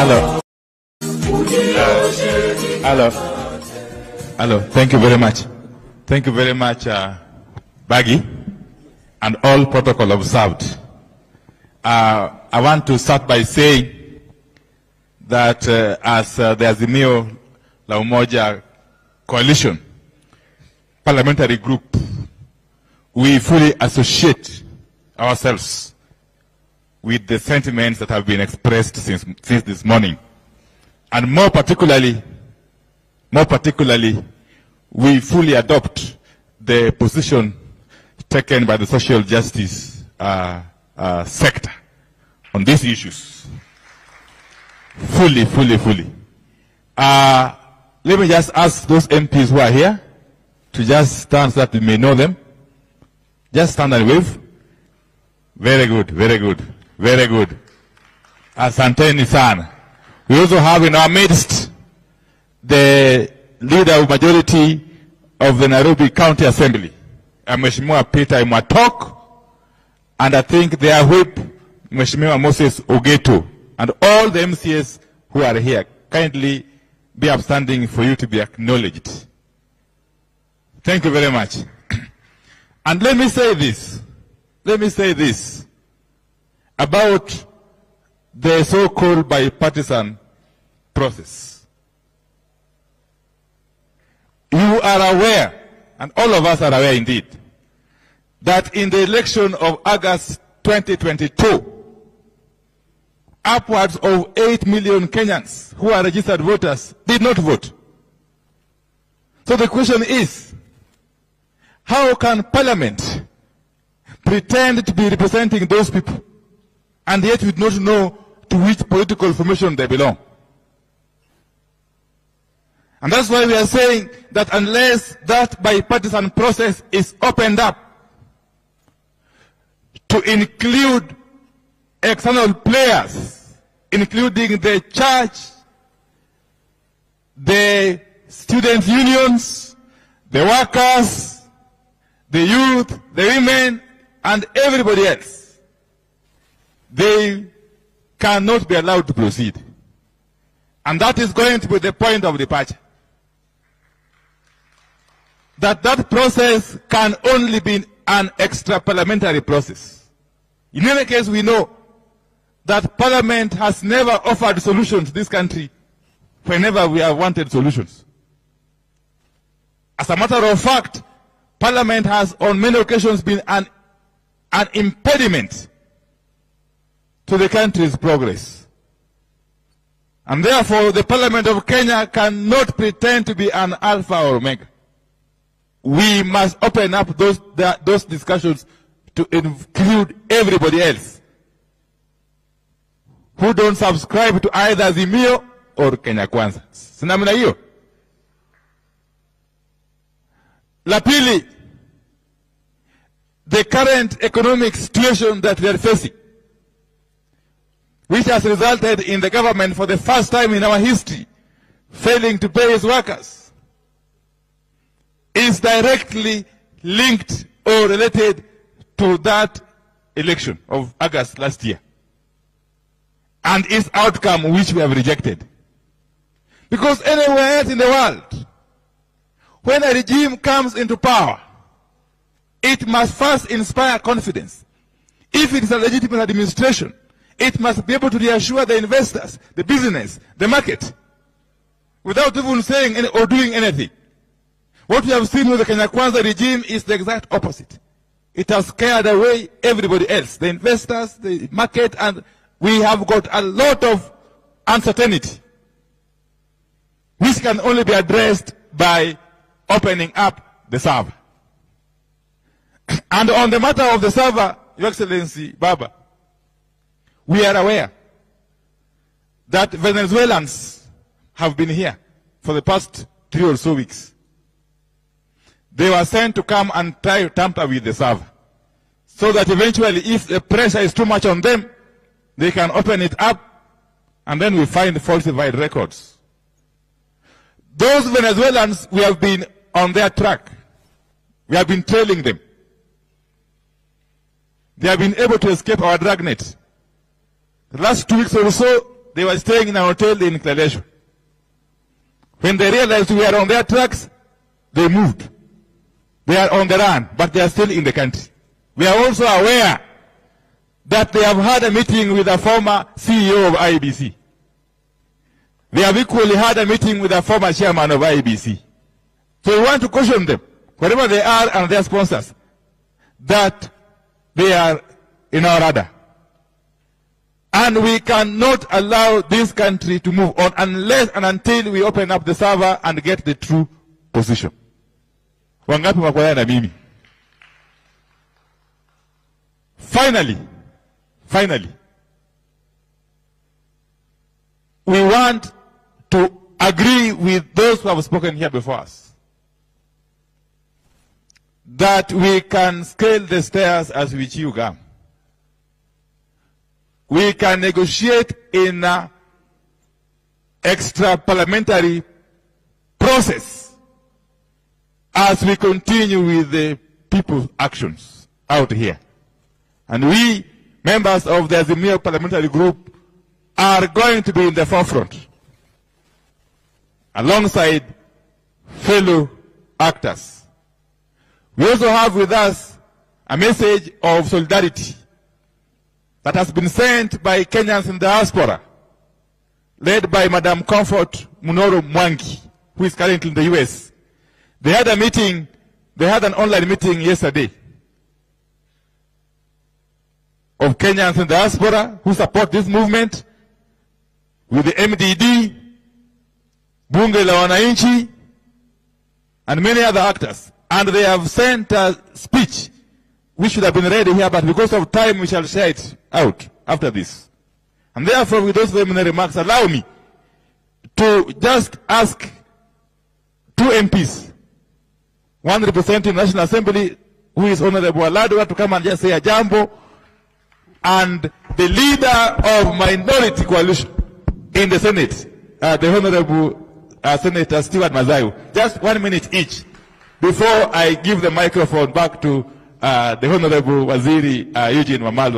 Hello. Hello. Hello. Thank you very much. Thank you very much, Baggy, and all protocol observed. I want to start by saying that as the Azimio la Umoja Coalition parliamentary group, we fully associate ourselves with the sentiments that have been expressed since this morning. And more particularly, we fully adopt the position taken by the social justice sector on these issues. Fully. Let me just ask those MPs who are here to just stand so that we may know them. Just stand and wave. Very good. Asanteni sana. We also have in our midst the leader of majority of the Nairobi County Assembly, Mheshimiwa Peter Imwatok, and I think their whip, Mheshimiwa Moses Ogeto, and all the MCS who are here. Kindly be upstanding for you to be acknowledged. Thank you very much. And let me say this about the so-called bipartisan process. You are aware, and all of us are aware indeed, that in the election of August 2022, upwards of 8 million Kenyans who are registered voters did not vote. So the question is, how can Parliament pretend to be representing those people and yet we do not know to which political formation they belong? And that's why we are saying that unless that bipartisan process is opened up to include external players, including the church, the student unions, the workers, the youth, the women, and everybody else, they cannot be allowed to proceed. And that is going to be the point of departure. That process can only be an extra-parliamentary process. In any case, we know that Parliament has never offered solutions to this country whenever we have wanted solutions. As a matter of fact, Parliament has on many occasions been an impediment to the country's progress. And therefore, the Parliament of Kenya cannot pretend to be an alpha or omega. We must open up those discussions to include everybody else who don't subscribe to either Azimio or Kenya Kwanza. Sinamna hiyo. La pili, the current economic situation that we are facing, which has resulted in the government for the first time in our history failing to pay its workers, is directly linked or related to that election of August last year and its outcome, which we have rejected. Because anywhere else in the world, when a regime comes into power, it must first inspire confidence. If it is a legitimate administration, it must be able to reassure the investors, the business, the market, without even saying or doing anything. What we have seen with the Kenya Kwanza regime is the exact opposite. It has scared away everybody else, the investors, the market, and we have got a lot of uncertainty, which can only be addressed by opening up the server. And on the matter of the server, Your Excellency Baba, we are aware that Venezuelans have been here for the past 3 or so weeks. They were sent to come and try to tamper with the server, so that eventually, if the pressure is too much on them, they can open it up, and then we find falsified records. Those Venezuelans, we have been on their track. We have been trailing them. They have been able to escape our dragnet. The last 2 weeks or so, They were staying in a hotel in Kileleshwa. When they realized we are on their tracks, they moved. They are on the run, but they are still in the country. We are also aware that they have had a meeting with the former CEO of IEBC. They have equally had a meeting with the former chairman of IEBC. So we want to caution them, wherever they are and their sponsors, that they are in our radar. And we cannot allow this country to move on unless and until we open up the server and get the true position. Wangapi makubaliana na mimi? Finally, we want to agree with those who have spoken here before us that we can scale the stairs as we chew gum. We can negotiate in an extra parliamentary process as we continue with the people's actions out here. And we, members of the Azimio parliamentary group, are going to be in the forefront alongside fellow actors. We also have with us a message of solidarity that has been sent by Kenyans in diaspora, led by Madam Comfort Munoro Mwangi, who is currently in the US. They had an online meeting yesterday of Kenyans in diaspora who support this movement with the MDD, Bunge la Wananchi, and many other actors. And they have sent a speech which should have been read here, but because of time we shall share it out after this. And therefore, with those preliminary remarks, allow me to just ask two MPs, one representing the National Assembly, who is Honorable Aladwa, to come and just say a jambo, and the leader of Minority Coalition in the Senate, the Honorable Senator Stewart Mazayo. Just 1 minute each before I give the microphone back to the Honorable Waziri Eugene Wamalwa.